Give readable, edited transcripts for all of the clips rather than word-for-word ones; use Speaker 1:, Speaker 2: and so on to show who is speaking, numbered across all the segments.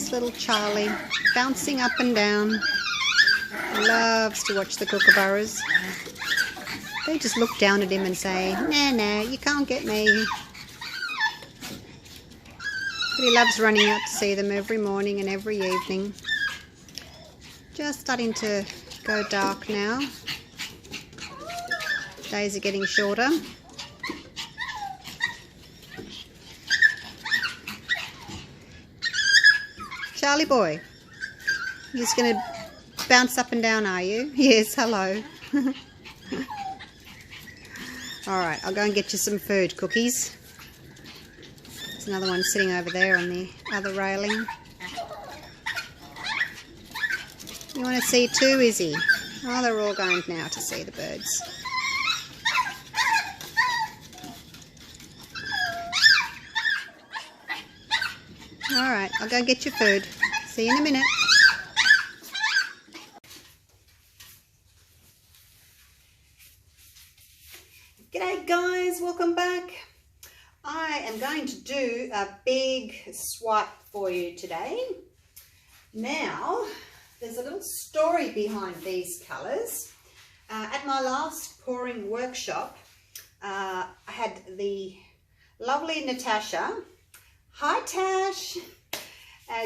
Speaker 1: this little Charlie, bouncing up and down. Loves to watch the kookaburras. They just look down at him and say, "Nah, nah, you can't get me." But he loves running out to see them every morning and every evening. Just starting to go dark now. Days are getting shorter. Charlie boy, you're just going to bounce up and down, are you? Yes, hello. Alright, I'll go and get you some food, cookies. There's another one sitting over there on the other railing. You want to see too, Izzy? Oh, they're all going now to see the birds. Alright, I'll go get your food. See you in a minute. G'day guys, welcome back. I am going to do a big swipe for you today. Now, there's a little story behind these colours. At my last pouring workshop, I had the lovely Natasha. Hi Tash!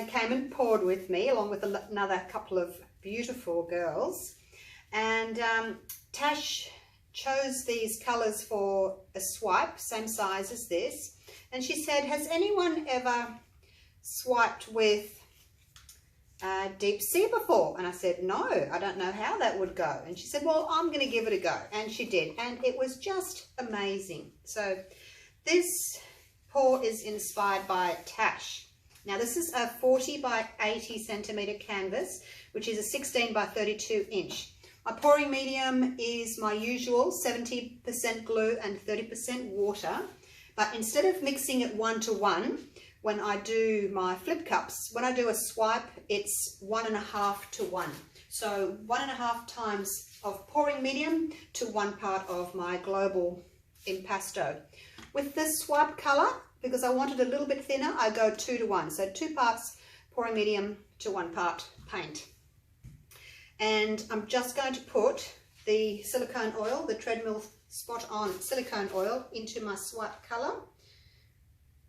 Speaker 1: Came and poured with me along with another couple of beautiful girls. And Tash chose these colours for a swipe, same size as this. And she said, has anyone ever swiped with deep sea before? And I said, no, I don't know how that would go. And she said, well, I'm going to give it a go. And she did. And it was just amazing. So this pour is inspired by Tash. Now this is a 40 by 80 centimetre canvas, which is a 16 by 32 inch. My pouring medium is my usual 70% glue and 30% water. But instead of mixing it 1-to-1, when I do my flip cups, when I do a swipe, it's 1.5-to-1. So 1.5 times of pouring medium to 1 part of my global impasto. With this swipe colour, because I want it a little bit thinner, I go 2-to-1. So 2 parts pouring medium to 1 part paint. And I'm just going to put the silicone oil, the treadmill spot on silicone oil, into my swipe colour.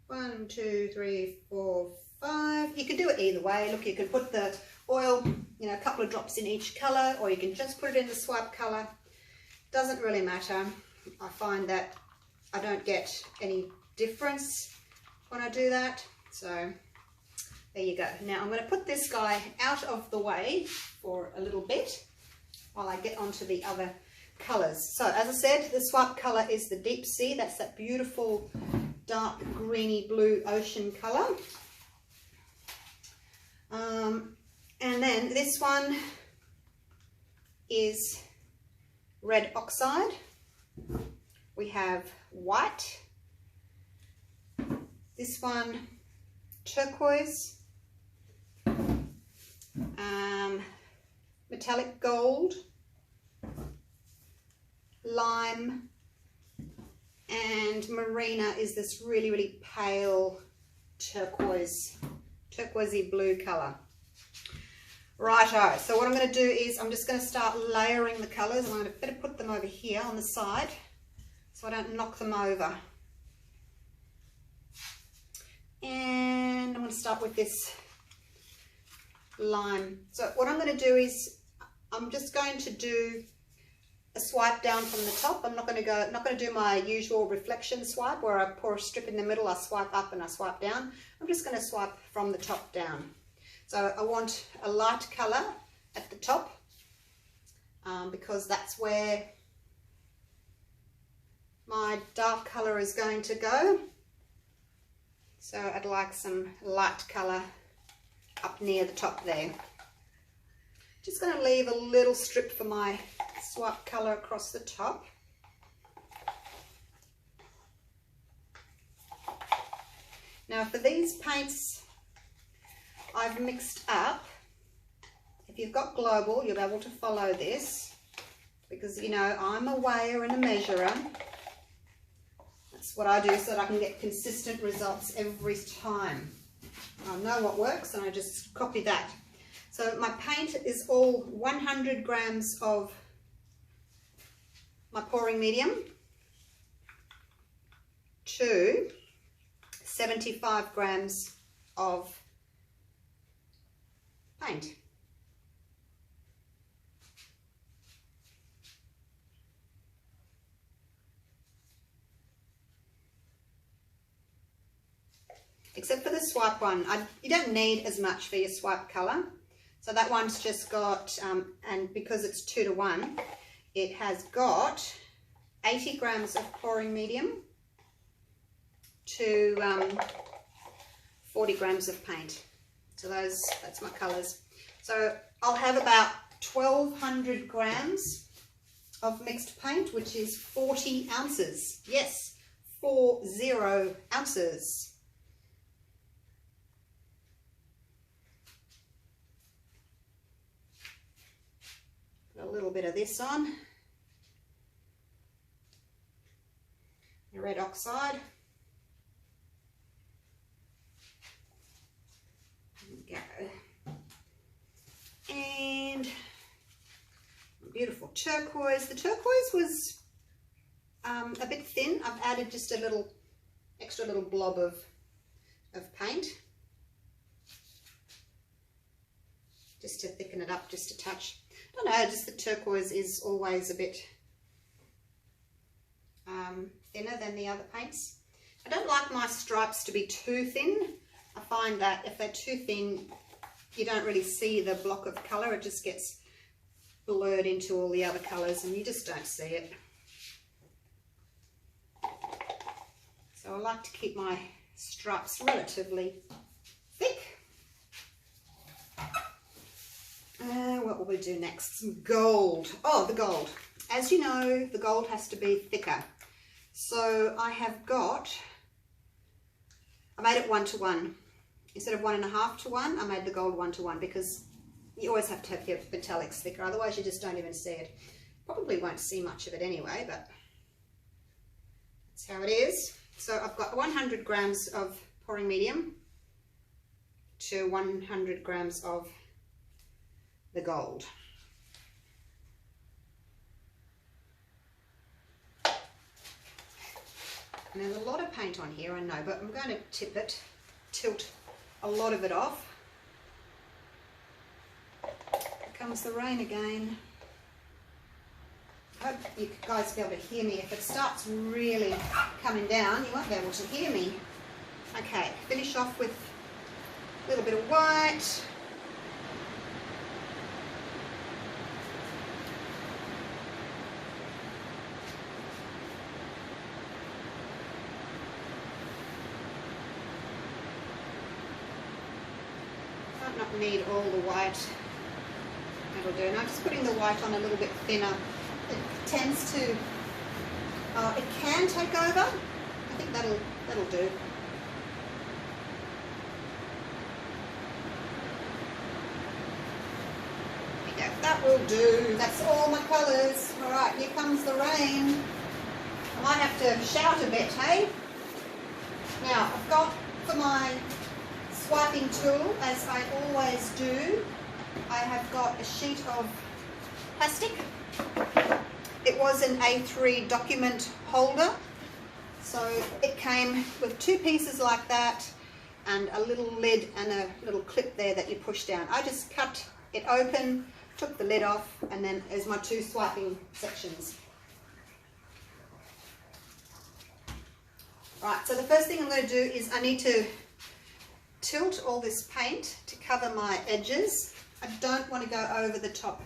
Speaker 1: 1, 2, 3, 4, 5. You can do it either way. Look, you can put the oil, a couple of drops in each colour, or you can just put it in the swipe colour. Doesn't really matter. I find that I don't get any difference when I do that. So there you go. Now I'm going to put this guy out of the way for a little bit while I get onto the other colours. So as I said, the swipe colour is the deep sea. That's that beautiful dark greeny blue ocean colour. And then this one is red oxide. We have white. This one, turquoise. Metallic gold. Lime. And Marina is this really, really pale turquoisey blue colour. Righto, so what I'm going to do is I'm just going to start layering the colours. I'm going to better put them over here on the side so I don't knock them over. And I'm going to start with this lime. So what I'm going to do is I'm just going to do a swipe down from the top. I'm not going to do my usual reflection swipe where I pour a strip in the middle, I swipe up and I swipe down. I'm just going to swipe from the top down. So I want a light colour at the top because that's where my dark colour is going to go. So I'd like some light colour up near the top there. Just going to leave a little strip for my swipe colour across the top. Now for these paints I've mixed up, if you've got global you'll be able to follow this because I'm a weigher and a measurer. That's what I do so that I can get consistent results every time. I know what works and I just copy that. So my paint is all 100 grams of my pouring medium to 75 grams of paint. Except for the swipe one, you don't need as much for your swipe colour. So that one's just got, and because it's 2 to 1, it has got 80 grams of pouring medium to 40 grams of paint. So that's my colours. So I'll have about 1,200 grams of mixed paint, which is 40 ounces. Yes, 40 ounces. Put a little bit of this on. The red oxide. There we go. And beautiful turquoise. The turquoise was a bit thin. I've added just a little extra little blob of paint just to thicken it up just a touch. I don't know, just the turquoise is always a bit thinner than the other paints. I don't like my stripes to be too thin. I find that if they're too thin, you don't really see the block of colour. It just gets blurred into all the other colours and you just don't see it. So I like to keep my stripes relatively thick. What will we do next? Some gold. Oh, the gold. As you know, the gold has to be thicker. So I made it 1 to 1. Instead of 1.5 to 1, I made the gold 1 to 1 because you always have to have your metallics thicker, otherwise you just don't even see it. Probably won't see much of it anyway, but that's how it is. So I've got 100 grams of pouring medium to 100 grams of the gold. And there's a lot of paint on here, I know, but I'm going to tilt a lot of it off. Here comes the rain again. I hope you guys will be able to hear me. If it starts really coming down, you won't be able to hear me. Okay, finish off with a little bit of white. Might not need all the white. That'll do. And I'm just putting the white on a little bit thinner. It tends to, it can take over. I think that'll do. Yeah, that will do. That's all my colours. All right, here comes the rain. I might have to shout a bit, hey? Now, I've got for my swiping tool, as I always do, I have got a sheet of plastic. It was an A3 document holder, so it came with 2 pieces like that and a little lid and a little clip there that you push down. I just cut it open, took the lid off, and then there's my 2 swiping sections. Right, so the first thing I'm going to do is I need to tilt all this paint to cover my edges. I don't want to go over the top.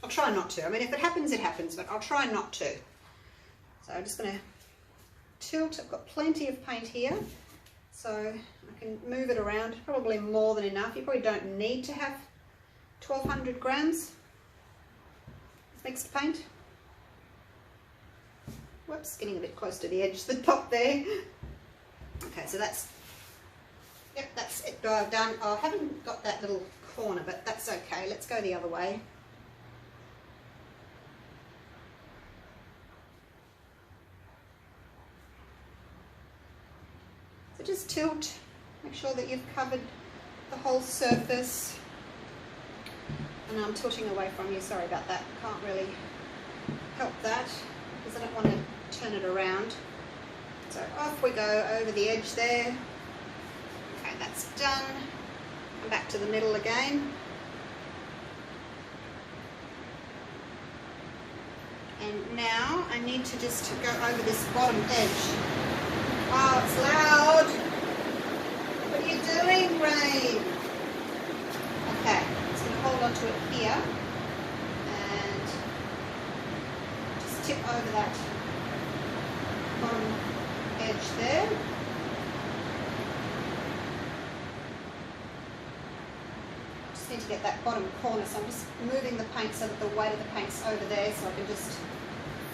Speaker 1: I'll try not to. I mean, if it happens, it happens, but I'll try not to. So I'm just going to tilt. I've got plenty of paint here, so I can move it around, probably more than enough. You probably don't need to have 1,200 grams mixed paint. Whoops, getting a bit close to the edge, the top there. Okay, so that's, yep, that's it done. I haven't got that little corner, but that's okay. Let's go the other way. So just tilt, make sure that you've covered the whole surface. And I'm tilting away from you, sorry about that. Can't really help that because I don't want to turn it around. So off we go over the edge there. Okay, that's done. Come back to the middle again. And now I need to just go over this bottom edge. Oh, it's loud. What are you doing, Rain? Okay, just going to hold on to it here and just tip over that bottom edge there. Just need to get that bottom corner, so I'm just moving the paint so that the weight of the paint's over there, so I can just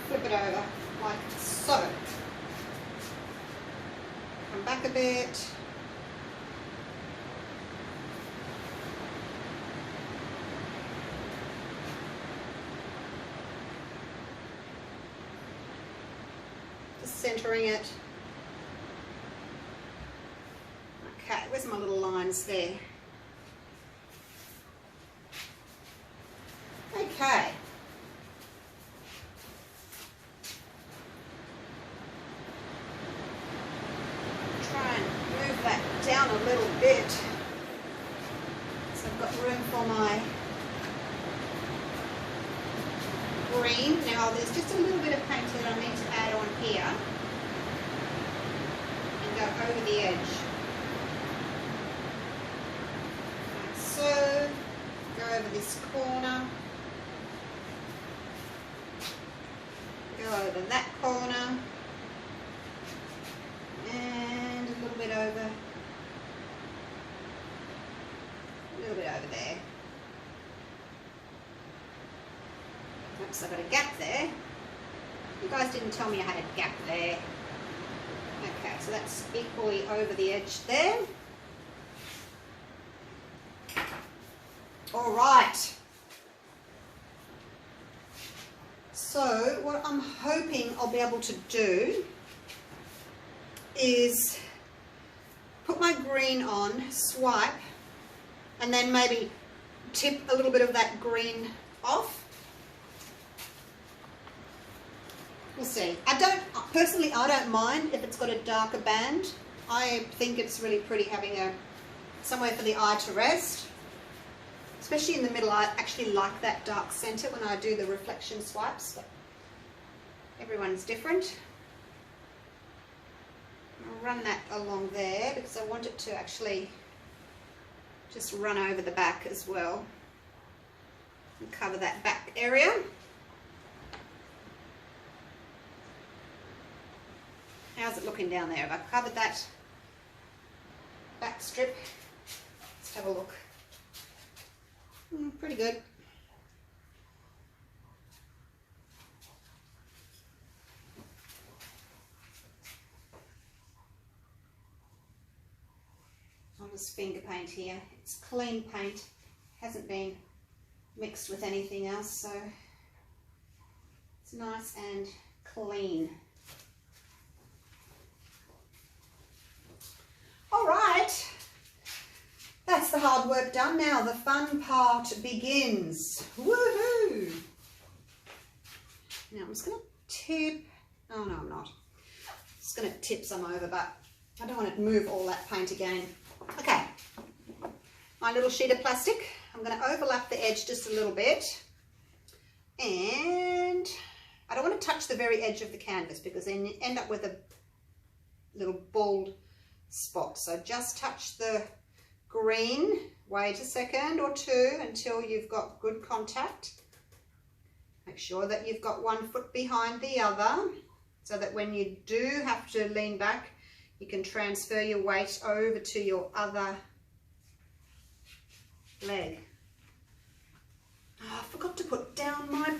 Speaker 1: flip it over like so. Come back a bit. Just centering it. Okay, where's my little lines there? Okay. Try and move that down a little bit so I've got room for my green. Now there's just a little bit of paint that I need to add on here and go over the edge. Like so. Go over this corner. Go over that corner. And a little bit over. A little bit over there. Oops, I've got a gap there. You guys didn't tell me I had a gap there. Okay, so that's equally over the edge there. All right. So what I'm hoping I'll be able to do is put my green on, swipe, and then maybe tip a little bit of that green off. We'll see. Personally, I don't mind if it's got a darker band. I think it's really pretty having somewhere for the eye to rest. Especially in the middle, I actually like that dark center when I do the reflection swipes, but everyone's different. I'll run that along there because I want it to actually just run over the back as well and cover that back area. How's it looking down there? Have I covered that back strip? Let's have a look. Pretty good. I'll just finger paint here. It's clean paint, hasn't been mixed with anything else, so it's nice and clean. All right. That's the hard work done. Now the fun part begins. Woohoo! Now I'm just going to tip, oh no I'm not. Just going to tip some over, but I don't want to move all that paint again. Okay, my little sheet of plastic. I'm going to overlap the edge just a little bit. And I don't want to touch the very edge of the canvas because then you end up with a little bald spot. So just touch the green, wait a second or two until you've got good contact. Make sure that you've got one foot behind the other so that when you do have to lean back, you can transfer your weight over to your other leg. Oh, I forgot to put down my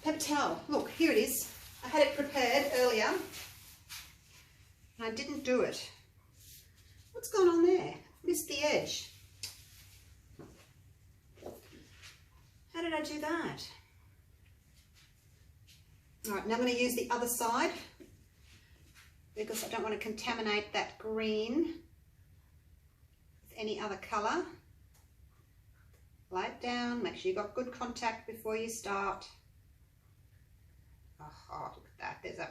Speaker 1: paper towel. Look, here it is. I had it prepared earlier and I didn't do it. What's going on there? Missed the edge. How did I do that? All right, now I'm going to use the other side because I don't want to contaminate that green. any other colour. Lay it down, make sure you've got good contact before you start. Oh, look at that, there's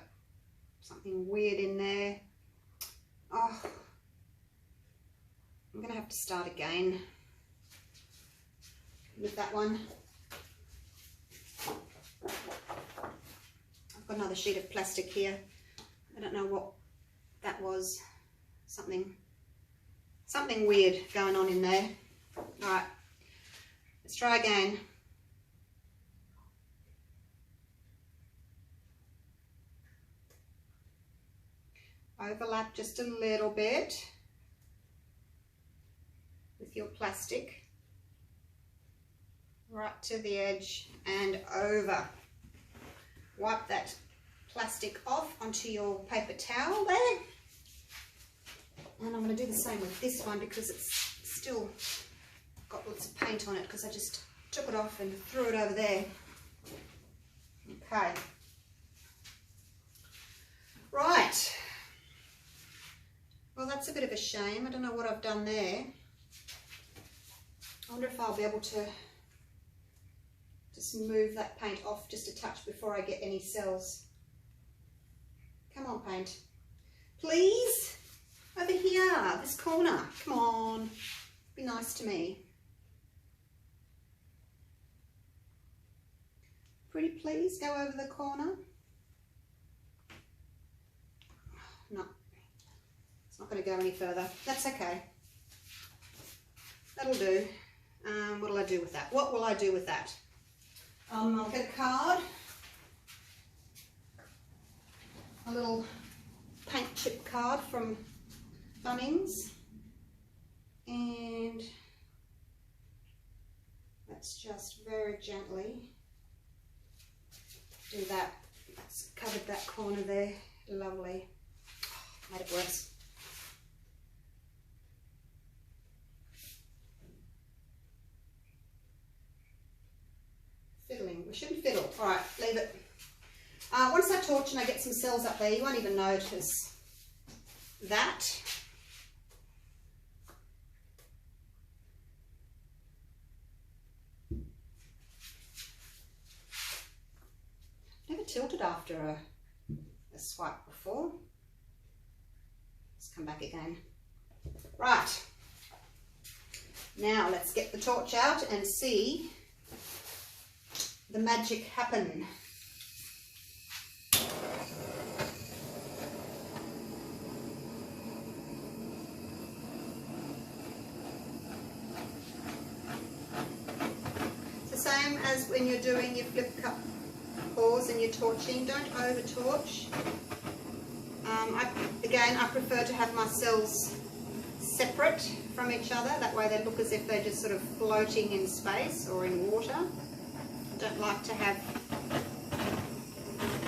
Speaker 1: something weird in there. Oh, I'm going to have to start again with that one. I've got another sheet of plastic here. I don't know what that was. Something weird going on in there. All right, let's try again. Overlap just a little bit with your plastic right to the edge and over. Wipe that plastic off onto your paper towel there. And I'm going to do the same with this one because it's still got lots of paint on it because I just took it off and threw it over there. Okay. Right. Well, that's a bit of a shame. I don't know what I've done there. I wonder if I'll be able to just move that paint off just a touch before I get any cells. Come on, paint. Please? Over here, this corner. Come on. Be nice to me. Pretty please, go over the corner. No, it's not going to go any further. That's okay. That'll do. What will I do with that? What will I do with that? I'll get a card. A little paint chip card from Bunnings, and let's just very gently do that. It's covered that corner there. Lovely. Oh, made it worse. Fiddling. We shouldn't fiddle. All right, leave it. Once I torch and I get some cells up there, you won't even notice that. Never tilted after a swipe before. Let's come back again. Right. Now let's get the torch out and see the magic happen. It's the same as when you're doing your flip cup pours and you're torching. Don't over torch. I prefer to have my cells separate from each other. That way they look as if they're just sort of floating in space or in water. I don't like to have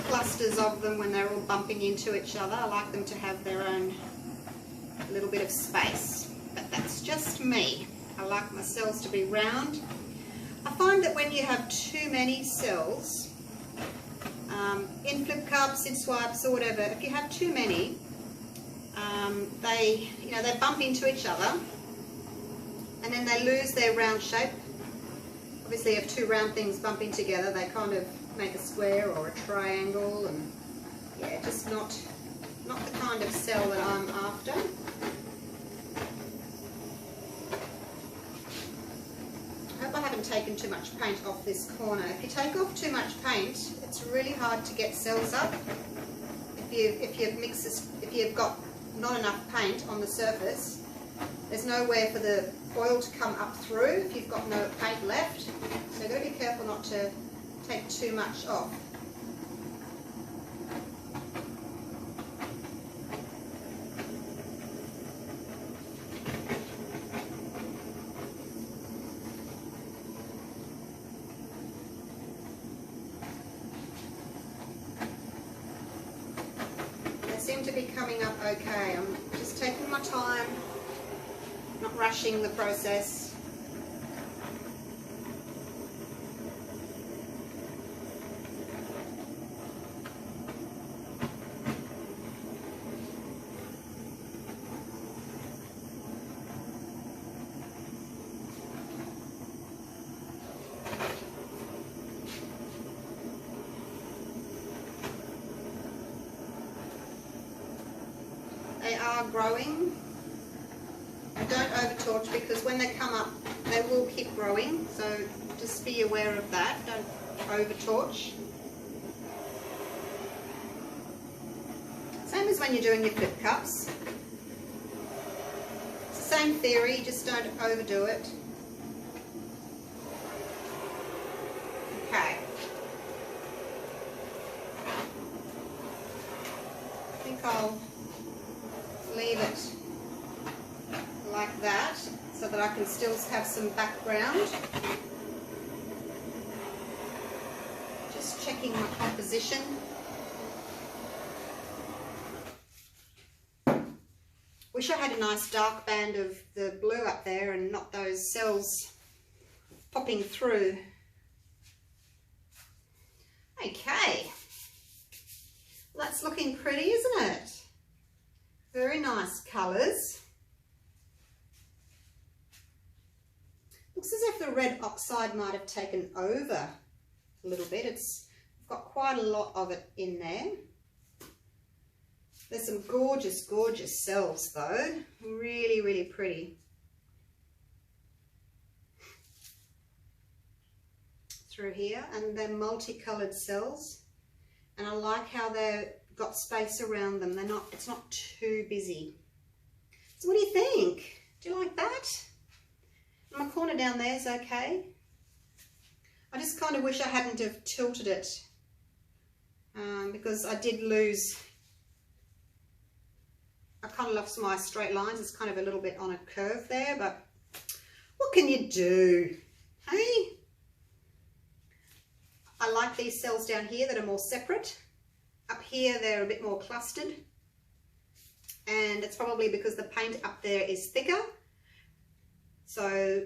Speaker 1: clusters of them when they're all bumping into each other. I like them to have their own little bit of space. But that's just me. I like my cells to be round. I find that when you have too many cells, in flip cups, in swipes or whatever, if you have too many, they bump into each other and then they lose their round shape. Obviously, if two round things bumping together, they kind of make a square or a triangle, and yeah, just not the kind of cell that I'm after. I hope I haven't taken too much paint off this corner. If you take off too much paint, it's really hard to get cells up. If you've got not enough paint on the surface, there's nowhere for the oil to come up through if you've got no paint left. So you've got to be careful not to take too much off. Seem to be coming up okay. I'm just taking my time, not rushing the process. are growing, don't over torch, because when they come up they will keep growing, so just be aware of that. Don't over torch. Same as when you're doing your flip cups. It's the same theory, just don't overdo it. Okay. I think I'll leave it like that so that I can still have some background. Just checking my composition. Wish I had a nice dark band of the blue up there and not those cells popping through. Okay, well, that's looking pretty, isn't it? Very nice colours. Looks as if the red oxide might have taken over a little bit. It's got quite a lot of it in there. There's some gorgeous, gorgeous cells though. Really, really pretty. Through here, and they're multicoloured cells. And I like how they've got space around them. It's not too busy. So what do you think? Do you like that? My corner down there is okay. I just kind of wish I hadn't have tilted it because I did lose. I kind of lost my straight lines. It's kind of a little bit on a curve there, but what can you do? Hey? I like these cells down here that are more separate. Up here they're a bit more clustered, and it's probably because the paint up there is thicker, so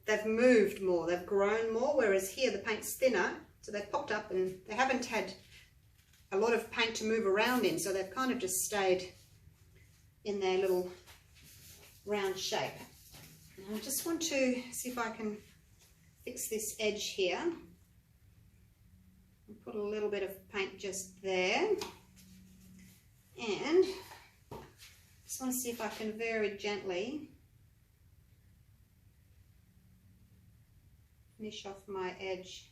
Speaker 1: they've moved more, they've grown more, whereas here the paint's thinner, so they've popped up and they haven't had a lot of paint to move around in, so they've kind of just stayed in their little round shape. And I just want to see if I can fix this edge here. Put a little bit of paint just there, and just want to see if I can very gently finish off my edge.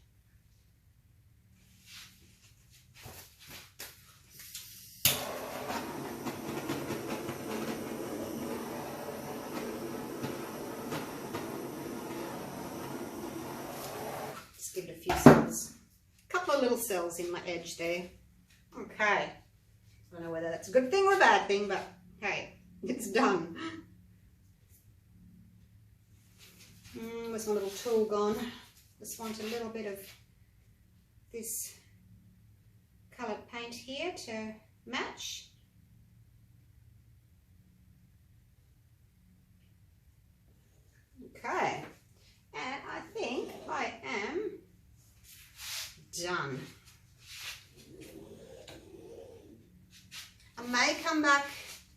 Speaker 1: Just give it a few seconds. Couple of little cells in my edge there. Okay, I don't know whether that's a good thing or a bad thing, but hey, it's done. Where's my little tool gone? Just want a little bit of this coloured paint here to match. Okay, and I think I am done. I may come back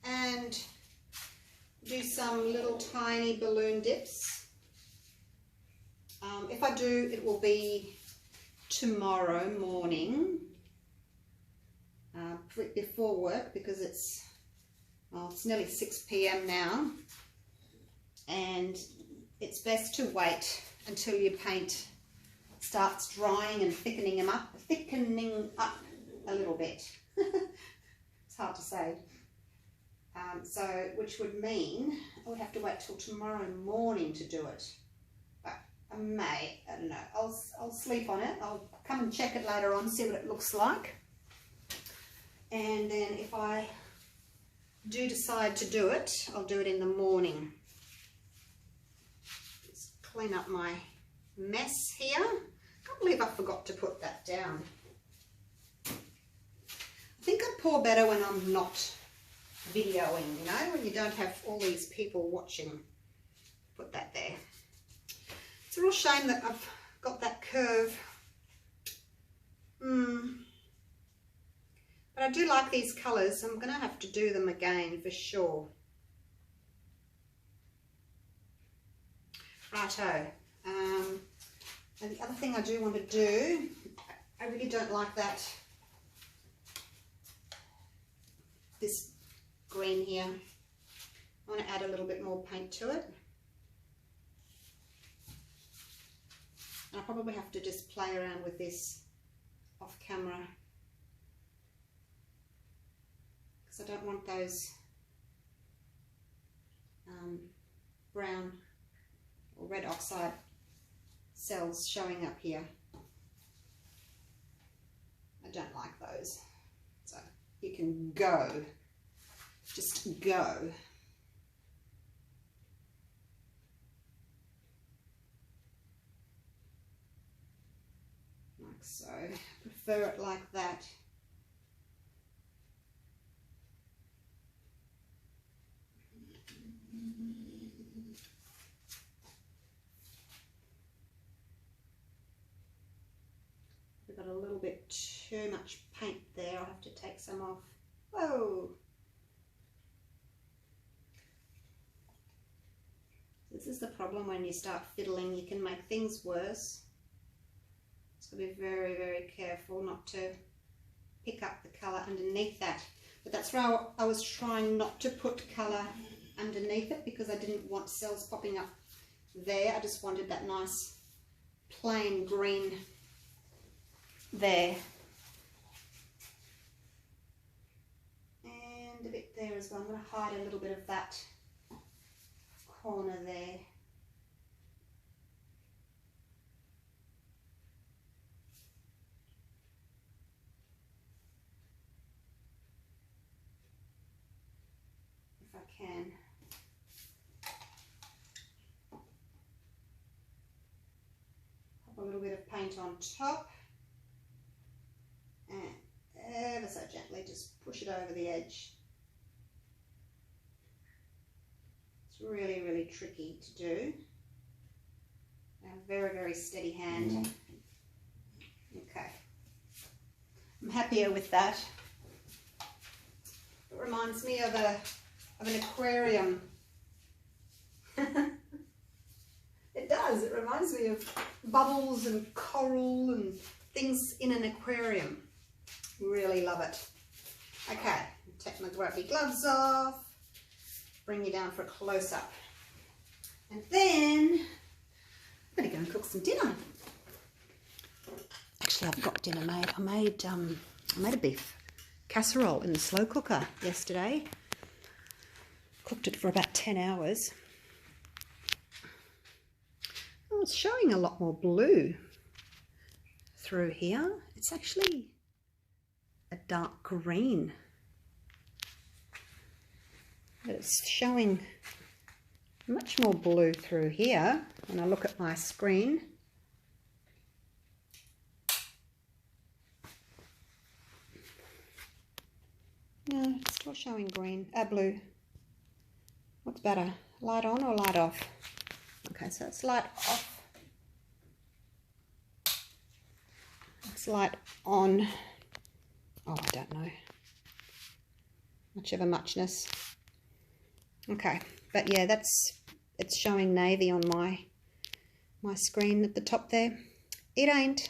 Speaker 1: and do some little tiny balloon dips. If I do, it will be tomorrow morning before work, because it's nearly 6 p.m. now, and it's best to wait until your paint starts drying and thickening up a little bit. It's hard to say. So which would mean I would have to wait till tomorrow morning to do it. But I don't know, I'll sleep on it. I'll come and check it later on, see what it looks like. And then if I do decide to do it, I'll do it in the morning. Just clean up my mess here. I can't believe I forgot to put that down. I think I pour better when I'm not videoing, you know, when you don't have all these people watching. Put that there. It's a real shame that I've got that curve. But I do like these colours. I'm going to have to do them again for sure. Righto. And the other thing I do want to do, I really don't like this green here. I want to add a little bit more paint to it. I'll probably have to just play around with this off camera, because I don't want those brown or red oxide cells showing up here. I don't like those. So you can go, just go. Like so. I prefer it like that. Got a little bit too much paint there. I'll have to take some off. Whoa! This is the problem when you start fiddling. You can make things worse. It's got to be very, very careful not to pick up the colour underneath that. But that's why I was trying not to put colour underneath it, because I didn't want cells popping up there. I just wanted that nice plain green there, and a bit there as well. I'm going to hide a little bit of that corner there. If I can. Pop a little bit of paint on top. And ever so gently just push it over the edge. It's really, really tricky to do. A very, very steady hand. Okay. I'm happier with that. It reminds me of an aquarium. It does. It reminds me of bubbles and coral and things in an aquarium. Really love it. Okay, take my grubby gloves off, bring you down for a close-up, and then I'm going to go and cook some dinner. Actually, I've got dinner made. I made a beef casserole in the slow cooker yesterday. Cooked it for about 10 hours. Oh, it's showing a lot more blue through here. It's actually a dark green, but it's showing much more blue through here when I look at my screen. No, it's still showing green, blue. What's better, light on or light off? Okay, so it's light off. It's light on. Oh, I don't know. Much of a muchness. Okay, but yeah, it's showing navy on my screen at the top there. It ain't.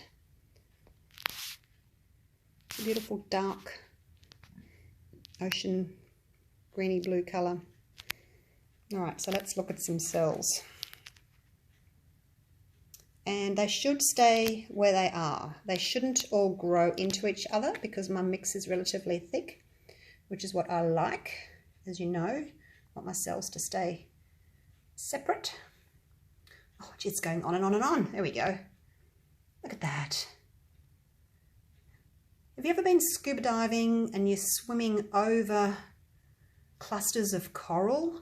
Speaker 1: It's a beautiful dark ocean greeny blue colour. All right, so let's look at some cells. And they should stay where they are. They shouldn't all grow into each other, because my mix is relatively thick, which is what I like. As you know, I want my cells to stay separate. Oh, it's going on and on and on. There we go. Look at that. Have you ever been scuba diving and you're swimming over clusters of coral?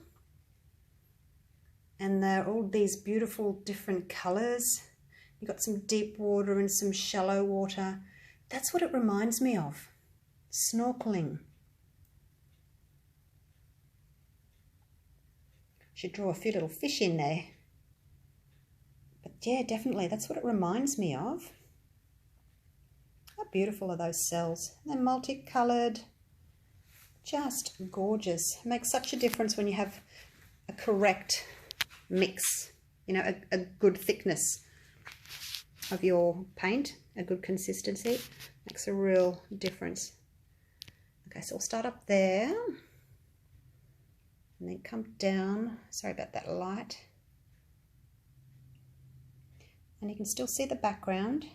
Speaker 1: And they're all these beautiful different colours. You've got some deep water and some shallow water. That's what it reminds me of. Snorkeling. Should draw a few little fish in there. But yeah, definitely, that's what it reminds me of. How beautiful are those cells? They're multicoloured. Just gorgeous. It makes such a difference when you have a correct mix, you know, a good thickness of your paint, a good consistency, makes a real difference. Okay, so I'll start up there. and then come down. Sorry about that light. And you can still see the background.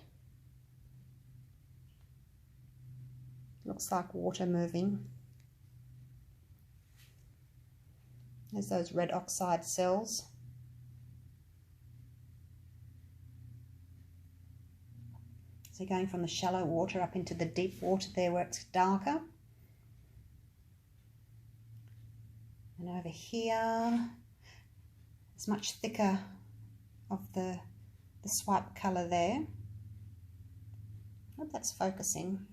Speaker 1: Looks like water moving. There's those red oxide cells. So going from the shallow water up into the deep water there where it's darker. And over here, it's much thicker of the swipe colour there. I hope that's focusing.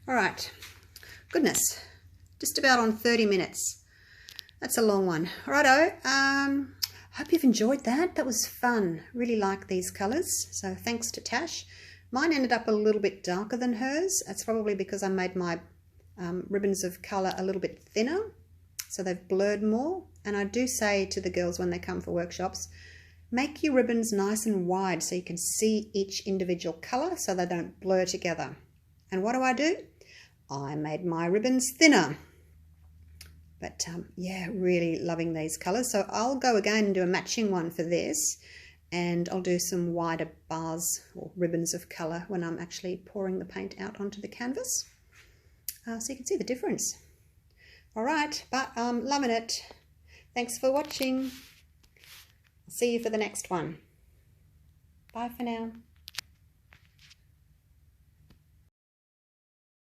Speaker 1: All right, goodness, just about on 30 minutes. That's a long one. Righto, hope you've enjoyed that. That was fun. Really like these colours, so thanks to Tash. Mine ended up a little bit darker than hers. That's probably because I made my ribbons of colour a little bit thinner, so they've blurred more. And I do say to the girls when they come for workshops, make your ribbons nice and wide so you can see each individual colour so they don't blur together. And what do? I made my ribbons thinner. But yeah, really loving these colours. So I'll go again and do a matching one for this. And I'll do some wider bars or ribbons of colour when I'm actually pouring the paint out onto the canvas. So you can see the difference. All right, but I'm loving it. Thanks for watching. I'll see you for the next one. Bye for now.